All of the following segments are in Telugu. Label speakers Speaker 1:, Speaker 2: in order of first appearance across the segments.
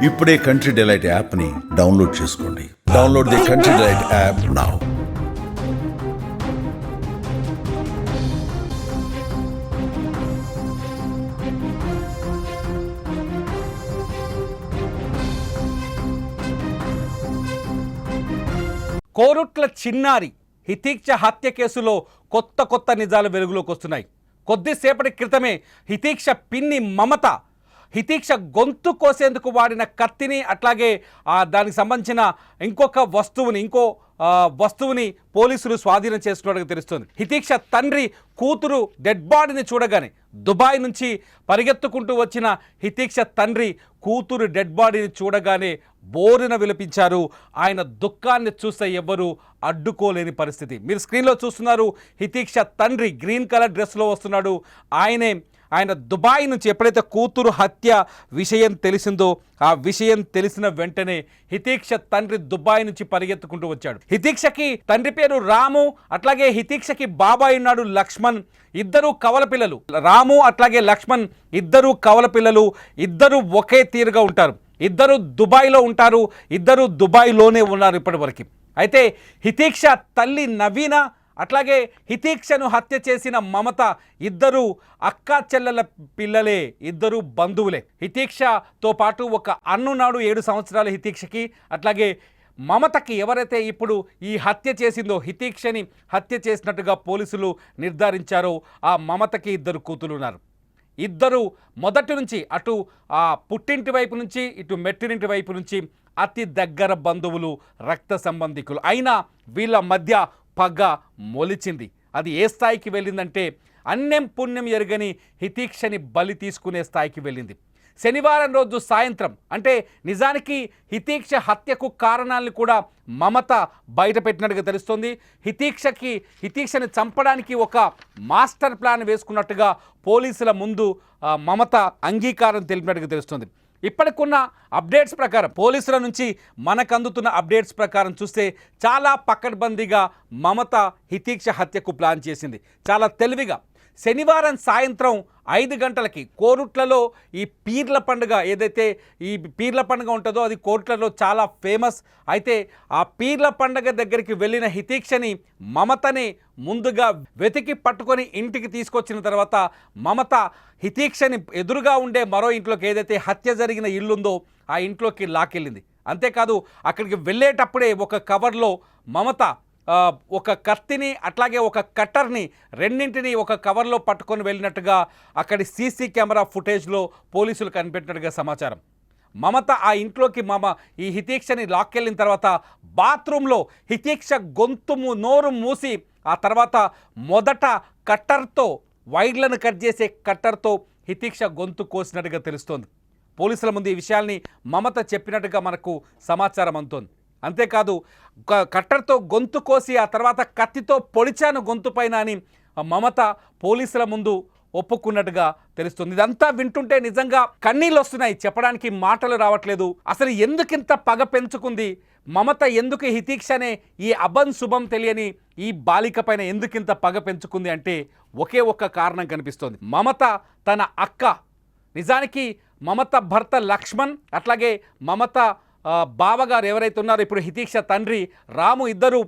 Speaker 1: ఇప్పుడే కంట్రీ డిలైట్ యాప్ని డౌన్లోడ్ చేసుకోండి. Download the country delight app now.
Speaker 2: Korutla చిన్నారి హితీక్ష హత్య కేసులో కొత్త నిజాలు వెలుగులోకి వస్తున్నాయి. కొద్దిసేపటి క్రితమే హితీక్ష పిన్ని మమత హితీక్ష గొంతు కోసేందుకు వాడిన కత్తిని అట్లాగే దానికి సంబంధించిన ఇంకొక వస్తువుని పోలీసులు స్వాధీనం చేసుకున్నట్టుగా తెలుస్తుంది. హితీక్ష తండ్రి కూతురు డెడ్ బాడీని చూడగానే దుబాయ్ నుంచి పరిగెత్తుకుంటూ వచ్చిన హితీక్ష తండ్రి కూతురు డెడ్ బాడీని చూడగానే బోరున విలపించారు. ఆయన దుఃఖాన్ని చూస్తే ఎవ్వరూ అడ్డుకోలేని పరిస్థితి. మీరు స్క్రీన్లో చూస్తున్నారు, హితీక్ష తండ్రి గ్రీన్ కలర్ డ్రెస్లో వస్తున్నాడు. ఆయన దుబాయ్ నుంచి ఎప్పుడైతే కూతురు హత్య విషయం తెలిసిందో ఆ విషయం తెలిసిన వెంటనే హితీక్ష తండ్రి దుబాయ్ నుంచి పరిగెత్తుకుంటూ వచ్చాడు. హితీక్షకి తండ్రి పేరు రాము, అట్లాగే హితీక్షకి బాబాయ్ ఉన్నాడు లక్ష్మణ్. ఇద్దరు కవల పిల్లలు. రాము అట్లాగే లక్ష్మణ్ ఇద్దరు కవల పిల్లలు. ఇద్దరు ఒకే తీరుగా ఉంటారు. ఇద్దరు దుబాయ్లో ఉంటారు. ఇద్దరు దుబాయ్లోనే ఉన్నారు ఇప్పటివరకు. అయితే హితీక్ష తల్లి నవీన అట్లాగే హితీక్షను హత్య చేసిన మమత ఇద్దరు అక్క చెల్లెల పిల్లలే, ఇద్దరు బంధువులే. హితీక్షతో పాటు ఒక అన్నున్నాడు 7 సంవత్సరాల హితీక్షకి. అట్లాగే మమతకి ఎవరైతే ఇప్పుడు ఈ హత్య చేసిందో, హితీక్షని హత్య చేసినట్టుగా పోలీసులు నిర్ధారించారో ఆ మమతకి ఇద్దరు కూతురు ఉన్నారు. ఇద్దరు మొదటి నుంచి అటు ఆ పుట్టింటి వైపు నుంచి ఇటు మెట్టినింటి వైపు నుంచి అతి దగ్గర బంధువులు, రక్త సంబంధికులు. అయినా వీళ్ళ మధ్య పగ మొలిచింది. అది ఏ స్థాయికి వెళ్ళిందంటే అన్యం పుణ్యం ఎరగని హితీక్షని బలి తీసుకునే స్థాయికి వెళ్ళింది. శనివారం రోజు సాయంత్రం, అంటే నిజానికి హితీక్ష హత్యకు కారణాలను కూడా మమత బయటపెట్టినట్టుగా తెలుస్తోంది. హితీక్షని చంపడానికి ఒక మాస్టర్ ప్లాన్ వేసుకున్నట్టుగా పోలీసుల ముందు మమత అంగీకారం తెలిపినట్టుగా తెలుస్తోంది. ఇప్పటికున్న అప్డేట్స్ ప్రకారం, పోలీసుల నుంచి మనకు అందుతున్న అప్డేట్స్ ప్రకారం చూస్తే చాలా పకడ్బందీగా మమత హితీక్ష హత్యకు ప్లాన్ చేసింది. చాలా తెలివిగా శనివారం సాయంత్రం 5 గంటలకి కోరుట్లలో ఈ పీర్ల పండుగ, ఏదైతే ఈ పీర్ల పండుగ ఉంటుందో అది కోరుట్లలో చాలా ఫేమస్. అయితే ఆ పీర్ల పండుగ దగ్గరికి వెళ్ళిన హితీక్షని మమతని ముందుగా వెతికి పట్టుకొని ఇంటికి తీసుకొచ్చిన తర్వాత మమత హితీక్షని ఎదురుగా ఉండే మరో ఇంట్లోకి, ఏదైతే హత్య జరిగిన ఇల్లుందో ఆ ఇంట్లోకి లాకెళ్ళింది. అంతేకాదు అక్కడికి వెళ్ళేటప్పుడే ఒక కవర్లో మమత ఒక కత్తిని అట్లాగే ఒక కట్టర్ని రెండింటిని ఒక కవర్లో పట్టుకొని వెళ్ళినట్టుగా అక్కడి సీసీ కెమెరా ఫుటేజ్లో పోలీసులు కనిపెట్టినట్టుగా సమాచారం. మమత ఆ ఇంట్లోకి ఈ హితీక్షని లాక్కెళ్ళిన తర్వాత బాత్రూంలో హితీక్ష నోరు మూసి ఆ తర్వాత మొదట కట్టర్తో, వైర్లను కట్ చేసే కట్టర్తో హితీక్ష గొంతు కోసినట్టుగా తెలుస్తోంది. పోలీసుల ముందు ఈ విషయాల్ని మమత చెప్పినట్టుగా మనకు సమాచారం అందుతోంది. అంతేకాదు కట్టర్తో గొంతు కోసి ఆ తర్వాత కత్తితో పొడిచాను గొంతు పైన అని మమత పోలీసుల ముందు ఒప్పుకున్నట్టుగా తెలుస్తుంది. ఇదంతా వింటుంటే నిజంగా కన్నీళ్ళు వస్తున్నాయి, చెప్పడానికి మాటలు రావట్లేదు. అసలు ఎందుకింత పగ పెంచుకుంది మమత? ఎందుకు హితీక్షనే ఈ అభం శుభం తెలియని ఈ బాలిక పైన ఎందుకింత పగ పెంచుకుంది అంటే ఒకే ఒక్క కారణం కనిపిస్తోంది. మమత తన అక్క, నిజానికి మమత భర్త లక్ష్మణ్ అట్లాగే మమత బావగారు ఎవరైతే ఉన్నారో ఇప్పుడు హితీక్ష తండ్రి రాము ఇద్దరు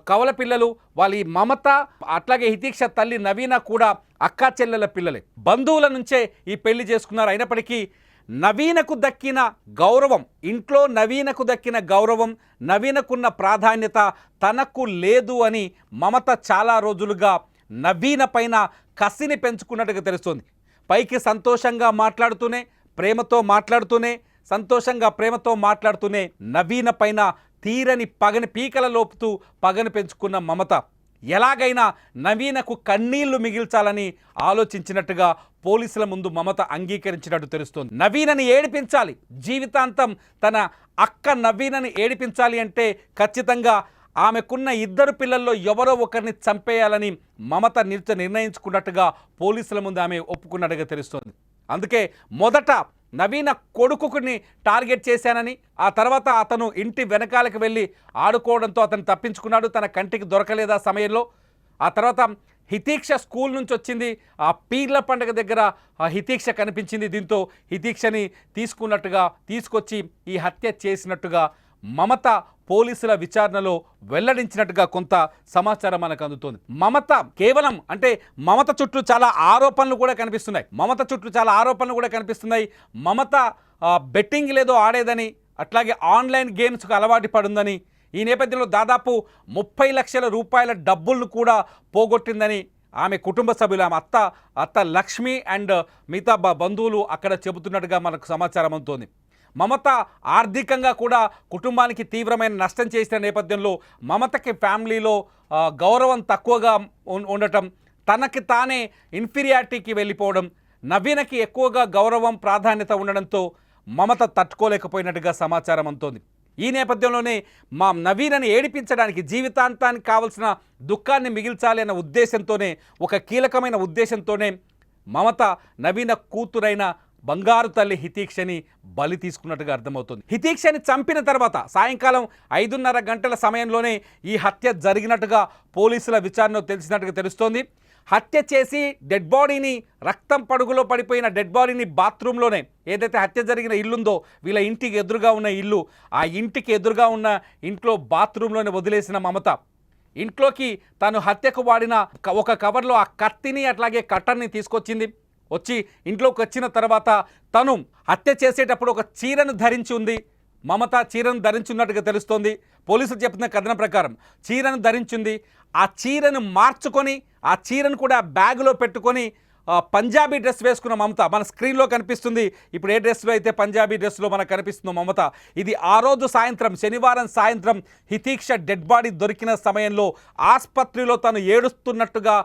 Speaker 2: కవల పిల్లలు. వాళ్ళ ఈ మమత అట్లాగే హితీక్ష తల్లి నవీన కూడా అక్కా చెల్లెల పిల్లలే. బంధువుల నుంచే ఈ పెళ్లి చేసుకున్నారు. అయినప్పటికీ నవీనకు దక్కిన గౌరవం, ఇంట్లో నవీనకు దక్కిన గౌరవం, నవీనకున్న ప్రాధాన్యత తనకు లేదు అని మమత చాలా రోజులుగా నవీన పైన కసిని పెంచుకున్నట్టుగా తెలుస్తోంది. పైకి సంతోషంగా మాట్లాడుతూనే, ప్రేమతో మాట్లాడుతూనే, సంతోషంగా ప్రేమతో మాట్లాడుతూనే నవీన పైన తీరని పగని పీకల లోపుతూ పగని పెంచుకున్న మమత ఎలాగైనా నవీనకు కన్నీళ్లు మిగిల్చాలని ఆలోచించినట్టుగా పోలీసుల ముందు మమత అంగీకరించినట్టు తెలుస్తోంది. నవీనని ఏడిపించాలి, జీవితాంతం తన అక్క నవీనని ఏడిపించాలి అంటే ఖచ్చితంగా ఆమెకున్న 2 పిల్లల్లో ఎవరో ఒకరిని చంపేయాలని మమత నిర్ణయించుకున్నట్టుగా పోలీసుల ముందు ఆమె ఒప్పుకున్నట్టుగా తెలుస్తోంది. అందుకే మొదట నవీన కొడుకుని టార్గెట్ చేశానని, ఆ తర్వాత అతను ఇంటి వెనకాలకు వెళ్ళి ఆడుకోవడంతో అతను తప్పించుకున్నాడు, తన కంటికి దొరకలేదు ఆ సమయంలో. ఆ తర్వాత హితీక్ష స్కూల్ నుంచి వచ్చింది. ఆ పీర్ల పండుగ దగ్గర ఆ హితీక్ష కనిపించింది. దీంతో హితీక్షని తీసుకొచ్చి ఈ హత్య చేసినట్టుగా మమత పోలీసుల విచారణలో వెల్లడించినట్టుగా కొంత సమాచారం మనకు అందుతోంది. మమత కేవలం అంటే మమత చుట్టూ చాలా ఆరోపణలు కూడా కనిపిస్తున్నాయి. మమత బెట్టింగ్ లేదో ఆడేదని, అట్లాగే ఆన్లైన్ గేమ్స్కు అలవాటు పడుందని, ఈ నేపథ్యంలో దాదాపు 30 లక్షల రూపాయల డబ్బులను కూడా పోగొట్టిందని ఆమె కుటుంబ సభ్యులు, ఆమె అత్త లక్ష్మి అండ్ మిగతా బంధువులు అక్కడ చెబుతున్నట్టుగా మనకు సమాచారం అందుతోంది. మమత ఆర్థికంగా కూడా కుటుంబానికి తీవ్రమైన నష్టం చేసిన నేపథ్యంలో మమతకి ఫ్యామిలీలో గౌరవం తక్కువగా ఉండటం, తనకి తానే ఇన్ఫీరియారిటీకి వెళ్ళిపోవడం, నవీనకి ఎక్కువగా గౌరవం ప్రాధాన్యత ఉండడంతో మమత తట్టుకోలేకపోయినట్టుగా సమాచారం అందుతోంది. ఈ నేపథ్యంలోనే మా నవీనని ఏడిపించడానికి, జీవితాంతానికి కావాల్సిన దుఃఖాన్ని మిగిల్చాలి అన్న ఉద్దేశంతోనే, ఒక కీలకమైన ఉద్దేశంతోనే మమత నవీన కూతురైన బంగారు తల్లి హితీక్షని బలి తీసుకున్నట్టుగా అర్థమవుతుంది. హితీక్షని చంపిన తర్వాత సాయంకాలం 5:30 గంటల సమయంలోనే ఈ హత్య జరిగినట్టుగా పోలీసుల విచారణలో తెలిసినట్టుగా తెలుస్తోంది. హత్య చేసి డెడ్ బాడీని, రక్తం పడుగులో పడిపోయిన డెడ్ బాడీని బాత్రూంలోనే, ఏదైతే హత్య జరిగిన ఇల్లుందో వీళ్ళ ఇంటికి ఎదురుగా ఉన్న ఇల్లు, ఆ ఇంటికి ఎదురుగా ఉన్న ఇంట్లో బాత్రూంలోనే వదిలేసిన మమత ఇంట్లోకి తను హత్యకు వాడిన ఒక కవర్లో ఆ కత్తిని అట్లాగే కట్టర్ని తీసుకొచ్చింది. వచ్చి ఇంట్లోకి వచ్చిన తర్వాత తను హత్య చేసేటప్పుడు ఒక చీరను ధరించి ఉంది. మమత చీరను ధరించున్నట్టుగా తెలుస్తోంది. పోలీసులు చెప్తున్న కథనం ప్రకారం చీరను ధరించింది. ఆ చీరను మార్చుకొని ఆ చీరను కూడా బ్యాగులో పెట్టుకొని పంజాబీ డ్రెస్ వేసుకున్న మమత మన స్క్రీన్లో కనిపిస్తుంది. ఇప్పుడు ఏ డ్రెస్లో అయితే పంజాబీ డ్రెస్లో మనకు కనిపిస్తుందో మమత, ఇది ఆ రోజు సాయంత్రం, శనివారం సాయంత్రం హితీక్ష డెడ్ బాడీ దొరికిన సమయంలో ఆసుపత్రిలో తను ఏడుస్తున్నట్టుగా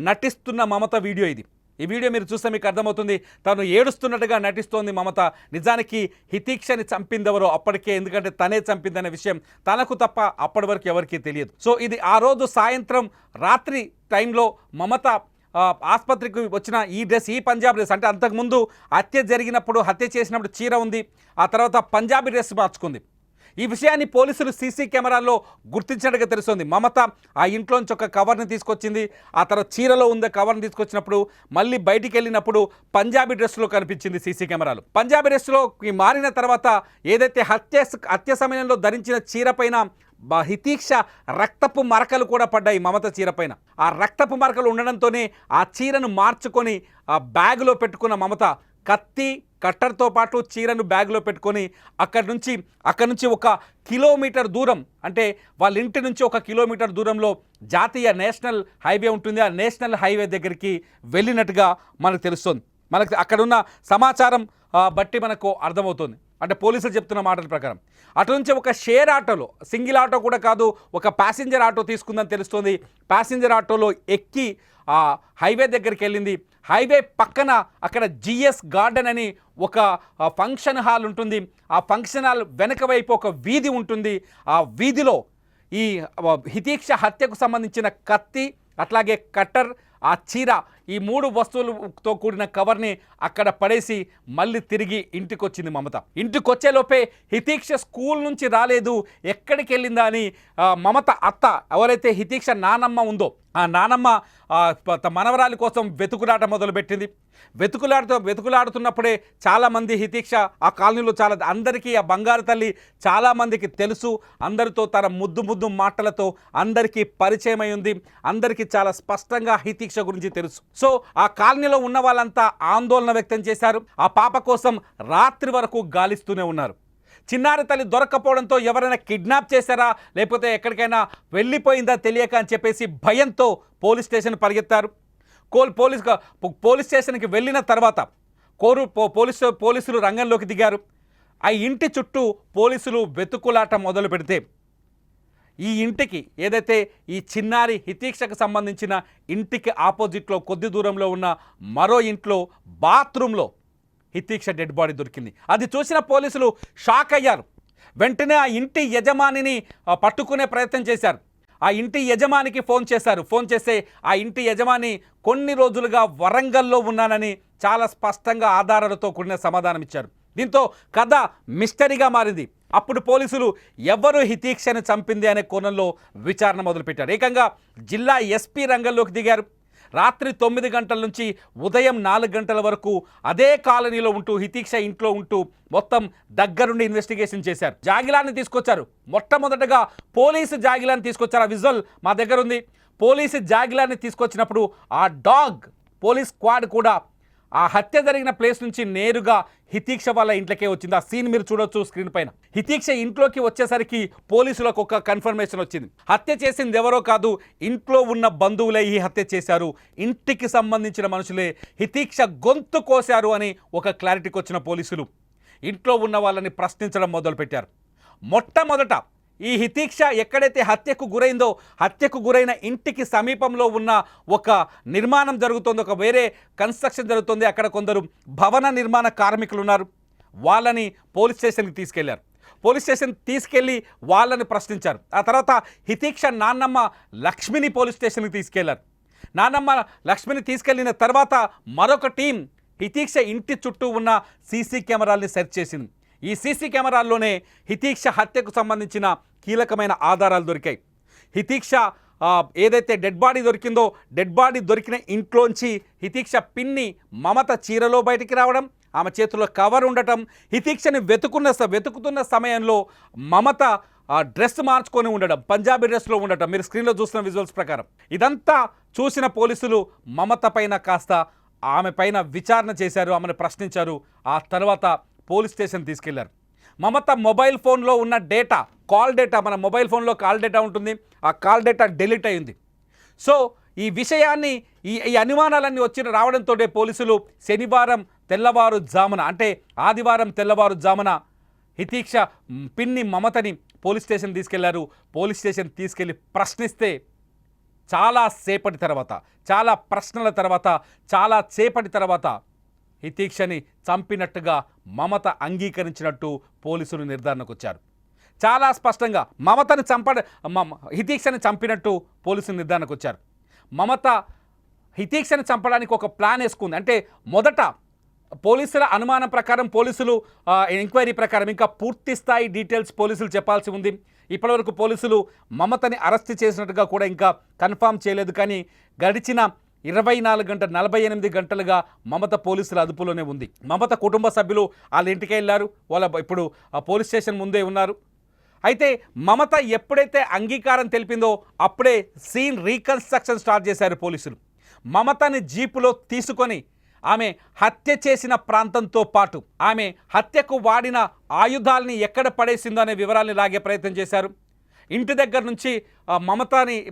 Speaker 2: నటిస్తున్న మమత వీడియో ఇది. ఈ వీడియో మీరు చూస్తే మీకు అర్థమవుతుంది, తను ఏడుస్తున్నట్టుగా నటిస్తోంది మమత. నిజానికి హితీక్షని చంపిందెవరో అప్పటికే, ఎందుకంటే తనే చంపిందనే విషయం తనకు తప్ప అప్పటి వరకు ఎవరికీ తెలియదు. సో ఇది ఆ రోజు సాయంత్రం రాత్రి టైంలో మమత ఆసుపత్రికి వచ్చిన ఈ డ్రెస్, ఈ పంజాబీ డ్రెస్, అంటే అంతకుముందు హత్య జరిగినప్పుడు, హత్య చేసినప్పుడు చీర ఉంది, ఆ తర్వాత పంజాబీ డ్రెస్ మార్చుకుంది. ఈ విషయాన్ని పోలీసులు సీసీ కెమెరాల్లో గుర్తించినట్టుగా తెలుస్తుంది. మమత ఆ ఇంట్లోంచి ఒక కవర్ని తీసుకొచ్చింది. ఆ తర్వాత చీరలో ఉన్న కవర్ని తీసుకొచ్చినప్పుడు మళ్ళీ బయటికి వెళ్ళినప్పుడు పంజాబీ డ్రెస్లో కనిపించింది సీసీ కెమెరాలు. పంజాబీ డ్రెస్లో మారిన తర్వాత ఏదైతే హత్య సమయంలో ధరించిన చీర పైన హితీక్ష రక్తపు మరకలు కూడా పడ్డాయి మమత చీర పైన. ఆ రక్తపు మరకలు ఉండడంతోనే ఆ చీరను మార్చుకొని ఆ బ్యాగులో పెట్టుకున్న మమత కత్తి, కట్టర్తో పాటు చీరను బ్యాగ్లో పెట్టుకొని అక్కడి నుంచి 1 కిలోమీటర్ దూరం, అంటే వాళ్ళ ఇంటి నుంచి 1 కిలోమీటర్ దూరంలో జాతీయ నేషనల్ హైవే ఉంటుంది. ఆ నేషనల్ హైవే దగ్గరికి వెళ్ళినట్టుగా మనకు తెలుస్తుంది. మనకు అక్కడున్న సమాచారం బట్టి మనకు అర్థమవుతుంది. అంటే పోలీసులు చెప్తున్న మాటల ప్రకారం అటు నుంచి ఒక షేర్ ఆటోలో, సింగిల్ ఆటో కూడా కాదు, ఒక ప్యాసింజర్ ఆటో తీసుకుందని తెలుస్తుంది. ప్యాసింజర్ ఆటోలో ఎక్కి ఆ హైవే దగ్గరికి వెళ్ళింది. హైవే పక్కన అక్కడ జిఎస్ గార్డెన్ అని ఒక ఫంక్షన్ హాల్ ఉంటుంది. ఆ ఫంక్షన్ హాల్ వెనక వైపు ఒక వీధి ఉంటుంది. ఆ వీధిలో ఈ హితీక్ష హత్యకు సంబంధించిన కత్తి, అట్లాగే కట్టర్, ఆ చీర, ఈ 3 వస్తువులతో కూడిన కవర్ని అక్కడ పడేసి మళ్ళీ తిరిగి ఇంటికి వచ్చింది మమత. ఇంటికి వచ్చేలోపే హితీక్ష స్కూల్ నుంచి రాలేదు, ఎక్కడికి వెళ్ళిందా అని మమత అత్త, ఎవరైతే హితీక్ష నానమ్మ ఉందో, ఆ నానమ్మ మనవరాలి కోసం వెతుకులాట మొదలుపెట్టింది. వెతుకులాడుతున్నప్పుడే చాలామంది హితీక్ష ఆ కాలనీలో అందరికీ ఆ బంగారు తల్లి చాలామందికి తెలుసు. అందరితో తన ముద్దు మాటలతో అందరికీ పరిచయమై ఉంది. అందరికీ చాలా స్పష్టంగా హితీక్ష గురించి తెలుసు. సో ఆ కాలనీలో ఉన్న వాళ్ళంతా ఆందోళన వ్యక్తం చేశారు. ఆ పాప కోసం రాత్రి వరకు గాలిస్తూనే ఉన్నారు. చిన్నారి తల్లి దొరక్కపోవడంతో ఎవరైనా కిడ్నాప్ చేశారా, లేకపోతే ఎక్కడికైనా వెళ్ళిపోయిందా తెలియక అని చెప్పేసి భయంతో పోలీస్ స్టేషన్ పరిగెత్తారు. పోలీస్ స్టేషన్కి వెళ్ళిన తర్వాత పోలీసులు రంగంలోకి దిగారు. ఆ ఇంటి చుట్టూ పోలీసులు వెతుకులాట మొదలు పెడితే ఈ ఇంటికి, ఏదైతే ఈ చిన్నారి హితీక్షకు సంబంధించిన ఇంటికి ఆపోజిట్లో కొద్ది దూరంలో ఉన్న మరో ఇంట్లో బాత్రూంలో హితీక్ష డెడ్ బాడీ దొరికింది. అది చూసిన పోలీసులు షాక్ అయ్యారు. వెంటనే ఆ ఇంటి యజమానిని పట్టుకునే ప్రయత్నం చేశారు. ఆ ఇంటి యజమానికి ఫోన్ చేస్తే ఆ ఇంటి యజమాని కొన్ని రోజులుగా వరంగల్లో ఉన్నానని చాలా స్పష్టంగా ఆధారాలతో కూడిన సమాధానం ఇచ్చారు. దీంతో కథ మిస్టరీగా మారింది. అప్పుడు పోలీసులు ఎవరు హితీక్షను చంపింది అనే కోణంలో విచారణ మొదలుపెట్టారు. ఏకంగా జిల్లా ఎస్పీ రంగంలోకి దిగారు. రాత్రి 9 గంటల నుంచి ఉదయం 4 గంటల వరకు అదే కాలనీలో ఉంటూ హితీక్ష ఇంట్లో ఉంటూ మొత్తం దగ్గరుండి ఇన్వెస్టిగేషన్ చేశారు. జాగిలాన్ని తీసుకొచ్చారు. మొట్టమొదటగా పోలీసు జాగిలాన్ని తీసుకొచ్చారు. ఆ విజువల్ మా దగ్గర ఉంది. పోలీసు జాగిలాన్ని తీసుకొచ్చినప్పుడు ఆ డాగ్ పోలీస్ స్క్వాడ్ కూడా ఆ హత్య జరిగిన ప్లేస్ నుంచి నేరుగా హితీక్ష వాళ్ళ ఇంట్లోకే వచ్చింది. ఆ సీన్ మీరు చూడొచ్చు స్క్రీన్ పైన. హితీక్ష ఇంట్లోకి వచ్చేసరికి పోలీసులకు ఒక కన్ఫర్మేషన్ వచ్చింది. హత్య చేసింది ఎవరో కాదు, ఇంట్లో ఉన్న బంధువులే ఈ హత్య చేశారు, ఇంటికి సంబంధించిన మనుషులే హితీక్ష గొంతు కోశారు అని ఒక క్లారిటీకి వచ్చిన పోలీసులు ఇంట్లో ఉన్న వాళ్ళని ప్రశ్నించడం మొదలుపెట్టారు. మొట్టమొదట ఈ హితీక్ష ఎక్కడైతే హత్యకు గురైందో హత్యకు గురైన ఇంటికి సమీపంలో ఉన్న ఒక నిర్మాణం జరుగుతుంది, ఒక వేరే కన్స్ట్రక్షన్ జరుగుతుంది. అక్కడ కొందరు భవన నిర్మాణ కార్మికులు ఉన్నారు. వాళ్ళని పోలీస్ స్టేషన్కి తీసుకెళ్లారు. పోలీస్ స్టేషన్ తీసుకెళ్ళి వాళ్ళని ప్రశ్నించారు. ఆ తర్వాత హితీక్ష నాన్నమ్మ లక్ష్మిని పోలీస్ స్టేషన్కి తీసుకెళ్లారు. నాన్నమ్మ లక్ష్మిని తీసుకెళ్లిన తర్వాత మరొక టీం హితీక్ష ఇంటి చుట్టూ ఉన్న సీసీ కెమెరాల్ని సెర్చ్ చేసింది. ఈ సీసీ కెమెరాల్లోనే హితీక్ష హత్యకు సంబంధించిన కీలకమైన ఆధారాలు దొరికాయి. హితీక్ష ఏదైతే డెడ్ బాడీ దొరికిందో డెడ్ బాడీ దొరికిన ఇంట్లోంచి హితీక్ష పిన్ని మమత చీరలో బయటికి రావడం, ఆమె చేతిలో కవర్ ఉండటం, హితీక్షని వెతుకుతున్న సమయంలో మమత డ్రెస్ మార్చుకొని ఉండడం, పంజాబీ డ్రెస్లో ఉండటం మీరు స్క్రీన్లో చూస్తున్న విజువల్స్ ప్రకారం. ఇదంతా చూసిన పోలీసులు మమత పైన కాస్త ఆమె పైన విచారణ చేశారు, ఆమెను ప్రశ్నించారు. ఆ తర్వాత పోలీస్ స్టేషన్ తీసుకెళ్లారు. మమత మొబైల్ ఫోన్లో ఉన్న డేటా, కాల్ డేటా, మన మొబైల్ ఫోన్లో కాల్ డేటా ఉంటుంది, ఆ కాల్ డేటా డిలీట్ అయింది. సో ఈ విషయాన్ని ఈ అనుమానాలన్నీ రావడంతో పోలీసులు శనివారం తెల్లవారుజామున అంటే ఆదివారం తెల్లవారుజామున హితీక్ష పిన్ని మమతని పోలీస్ స్టేషన్ తీసుకెళ్లారు. పోలీస్ స్టేషన్ తీసుకెళ్లి ప్రశ్నిస్తే చాలా ప్రశ్నల తర్వాత చాలా సేపటి తర్వాత హితీక్షని చంపినట్టుగా మమత అంగీకరించినట్టు పోలీసులు నిర్ధారణకు వచ్చారు. చాలా స్పష్టంగా హితీక్షని చంపినట్టు పోలీసులు నిర్ధారణకు వచ్చారు. మమత హితీక్షని చంపడానికి ఒక ప్లాన్ వేసుకుంది. అంటే మొదట పోలీసుల అనుమానం ప్రకారం, పోలీసులు ఎంక్వైరీ ప్రకారం ఇంకా పూర్తి స్థాయి డీటెయిల్స్ పోలీసులు చెప్పాల్సి ఉంది. ఇప్పటివరకు పోలీసులు మమతని అరెస్ట్ చేసినట్టుగా కూడా ఇంకా కన్ఫామ్ చేయలేదు. కానీ గడిచిన 48 గంటలుగా మమత పోలీసుల అదుపులోనే ఉంది. మమత కుటుంబ సభ్యులు వాళ్ళ ఇంటికి వెళ్ళారు. వాళ్ళ ఇప్పుడు పోలీస్ స్టేషన్ ముందే ఉన్నారు. అయితే మమత ఎప్పుడైతే అంగీకారం తెలిపిందో అప్పుడే సీన్ రీకన్స్ట్రక్షన్ స్టార్ట్ చేశారు పోలీసులు. మమతని జీపులో తీసుకొని ఆమె హత్య చేసిన ప్రాంతంతో పాటు ఆమె హత్యకు వాడిన ఆయుధాలని ఎక్కడ పడేసిందో అనే వివరాల్ని లాగే ప్రయత్నం చేశారు. ఇంటి దగ్గర నుంచి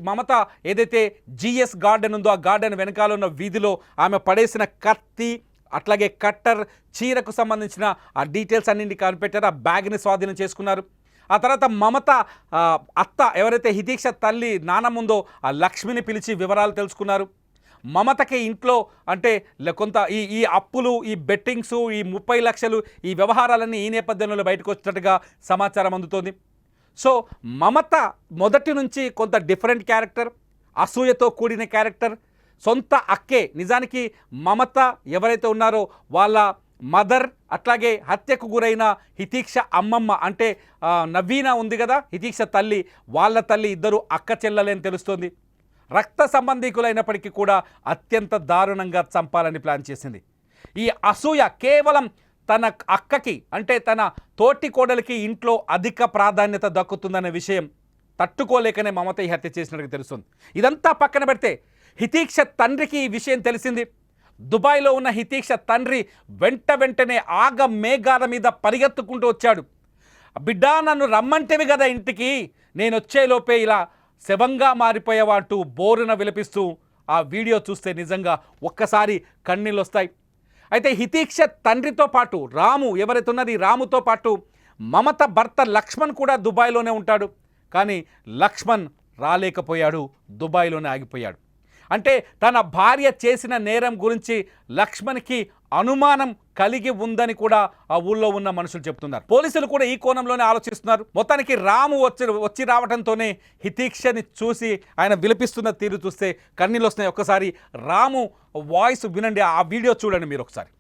Speaker 2: మమత ఏదైతే జిఎస్ గార్డెన్ ఉందో ఆ గార్డెన్ వెనకాల ఉన్న వీధిలో ఆమె పడేసిన కత్తి, అట్లాగే కట్టర్, చీరకు సంబంధించిన ఆ డీటెయిల్స్ అన్నింటినీ కనిపెట్టారు. ఆ బ్యాగ్ని స్వాధీనం చేసుకున్నారు. ఆ తర్వాత మమత అత్త ఎవరైతే హితీక్ష తల్లి నానమ్మ ఉందో ఆ లక్ష్మిని పిలిచి వివరాలు తెలుసుకున్నారు. మమతకి ఇంట్లో అంటే కొంత ఈ అప్పులు, ఈ బెట్టింగ్స్, ఈ 30 లక్షలు, ఈ వ్యవహారాలన్నీ ఈ నేపథ్యంలో బయటకు వచ్చినట్టుగా సమాచారం అందుతోంది. సో మమత మొదటి నుంచి కొంత డిఫరెంట్ క్యారెక్టర్, అసూయతో కూడిన క్యారెక్టర్. సొంత అక్కే, నిజానికి మమత ఎవరైతే ఉన్నారో వాళ్ళ మదర్, అట్లాగే హత్యకు గురైన హితీక్ష అమ్మమ్మ అంటే నవీన ఉంది కదా హితీక్ష తల్లి, వాళ్ళ తల్లి ఇద్దరు అక్క చెల్లెలే అని తెలుస్తోంది. రక్త సంబంధికులైనప్పటికీ కూడా అత్యంత దారుణంగా చంపాలని ప్లాన్ చేసింది. ఈ అసూయ కేవలం తన అక్కకి అంటే తన తోటి కోడలికి ఇంట్లో అధిక ప్రాధాన్యత దక్కుతుందనే విషయం తట్టుకోలేకనే మమత ఈ హత్య చేసినట్టుగా తెలుస్తుంది. ఇదంతా పక్కన పెడితే హితీక్ష తండ్రికి ఈ విషయం తెలిసింది. దుబాయ్లో ఉన్న హితీక్ష తండ్రి వెంటనే ఆగ మేఘాల మీద పరిగెత్తుకుంటూ వచ్చాడు. బిడ్డ నన్ను రమ్మంటేవి కదా ఇంటికి, నేను వచ్చేలోపే ఇలా శవంగా మారిపోయావా అంటూ బోరున విలపిస్తూ ఆ వీడియో చూస్తే నిజంగా ఒక్కసారి కన్నీళ్ళు వస్తాయి. అయితే హితీక్ష తండ్రితో పాటు రాము ఎవరైతే ఉన్నారో ఈ రాముతో పాటు మమత భర్త లక్ష్మణ్ కూడా దుబాయ్లోనే ఉంటాడు. కానీ లక్ష్మణ్ రాలేకపోయాడు, దుబాయ్లోనే ఆగిపోయాడు. అంటే తన భార్య చేసిన నేరం గురించి లక్ష్మణ్కి అనుమానం కలిగి ఉందని కూడా ఆ ఊళ్ళో ఉన్న మనుషులు చెప్తున్నారు. పోలీసులు కూడా ఈ కోణంలోనే ఆలోచిస్తున్నారు. మొత్తానికి రాము వచ్చి రావడంతోనే హితీక్షని చూసి ఆయన విలపిస్తున్న తీరు చూస్తే కన్నీళ్ళు వస్తున్నాయి. ఒక్కసారి రాము వాయిస్ వినండి, ఆ వీడియో చూడండి మీరు ఒకసారి.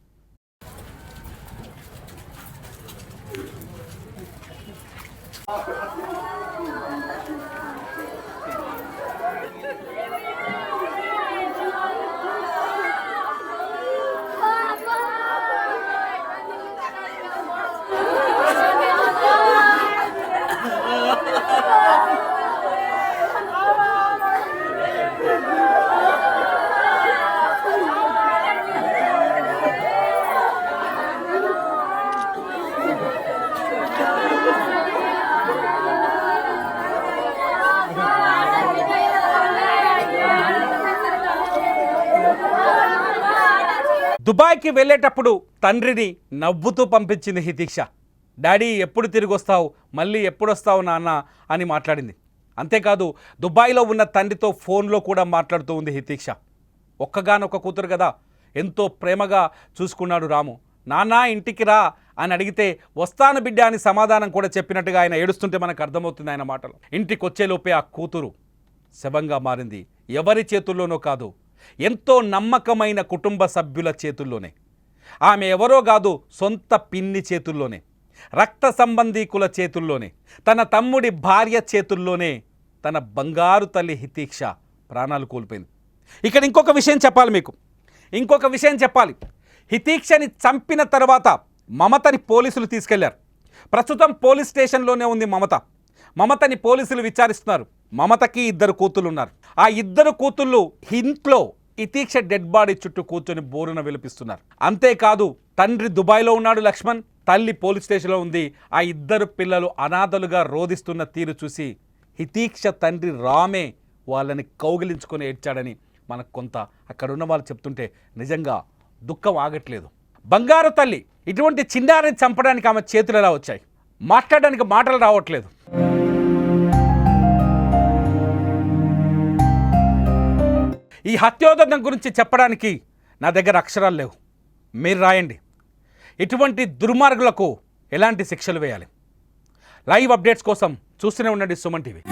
Speaker 2: దుబాయ్కి వెళ్ళేటప్పుడు తండ్రిని నవ్వుతూ పంపించింది హితీక్ష. డాడీ ఎప్పుడు తిరిగి వస్తావు, మళ్ళీ ఎప్పుడు వస్తావు నాన్న అని మాట్లాడింది. అంతేకాదు దుబాయ్లో ఉన్న తండ్రితో ఫోన్లో కూడా మాట్లాడుతూ ఉంది హితీక్ష. ఒక్కగానొక్క కూతురు కదా, ఎంతో ప్రేమగా చూసుకున్నాడు రాము. నాన్న ఇంటికి రా అని అడిగితే వస్తాను బిడ్డ అని సమాధానం కూడా చెప్పినట్టుగా ఆయన ఏడుస్తుంటే మనకు అర్థమవుతుంది ఆయన మాటలు. ఇంటికి వచ్చేలోపే ఆ కూతురు శవంగా మారింది. ఎవరి చేతుల్లోనో కాదు, ఎంతో నమ్మకమైన కుటుంబ సభ్యుల చేతుల్లోనే. ఆమె ఎవరో కాదు, సొంత పిన్ని చేతుల్లోనే, రక్త సంబంధీకుల చేతుల్లోనే, తన తమ్ముడి భార్య చేతుల్లోనే తన బంగారు తల్లి హితీక్ష ప్రాణాలు కోల్పోయింది. ఇక్కడ ఇంకొక విషయం చెప్పాలి. హితీక్షని చంపిన తర్వాత మమతని పోలీసులు తీసుకెళ్లారు. ప్రస్తుతం పోలీస్ స్టేషన్లోనే ఉంది మమతని పోలీసులు విచారిస్తున్నారు. మమతకి 2 కూతుళ్ళు ఉన్నారు. ఆ 2 కూతుళ్ళు ఇంట్లో హితీక్ష డెడ్ బాడీ చుట్టూ కూర్చొని బోరున విలపిస్తున్నారు. అంతేకాదు తండ్రి దుబాయ్లో ఉన్నాడు లక్ష్మణ్, తల్లి పోలీస్ స్టేషన్లో ఉంది. ఆ 2 పిల్లలు అనాథలుగా రోధిస్తున్న తీరు చూసి హితీక్ష తండ్రి రామే వాళ్ళని కౌగిలించుకొని ఏడ్చాడని మనకు కొంత అక్కడ ఉన్న వాళ్ళు చెప్తుంటే నిజంగా దుఃఖం ఆగట్లేదు. బంగారు తల్లి ఇటువంటి చిన్నారిని చంపడానికి ఆమె చేతులు ఎలా వచ్చాయి? మాట్లాడడానికి మాటలు రావట్లేదు. ఈ హత్యోదంతం గురించి చెప్పడానికి నా దగ్గర అక్షరాలు లేవు. మీరు రాయండి. ఇటువంటి దుర్మార్గులకు ఎలాంటి శిక్షలు వేయాలి? లైవ్ అప్డేట్స్ కోసం చూస్తూనే ఉండండి సుమన్ టీవీ.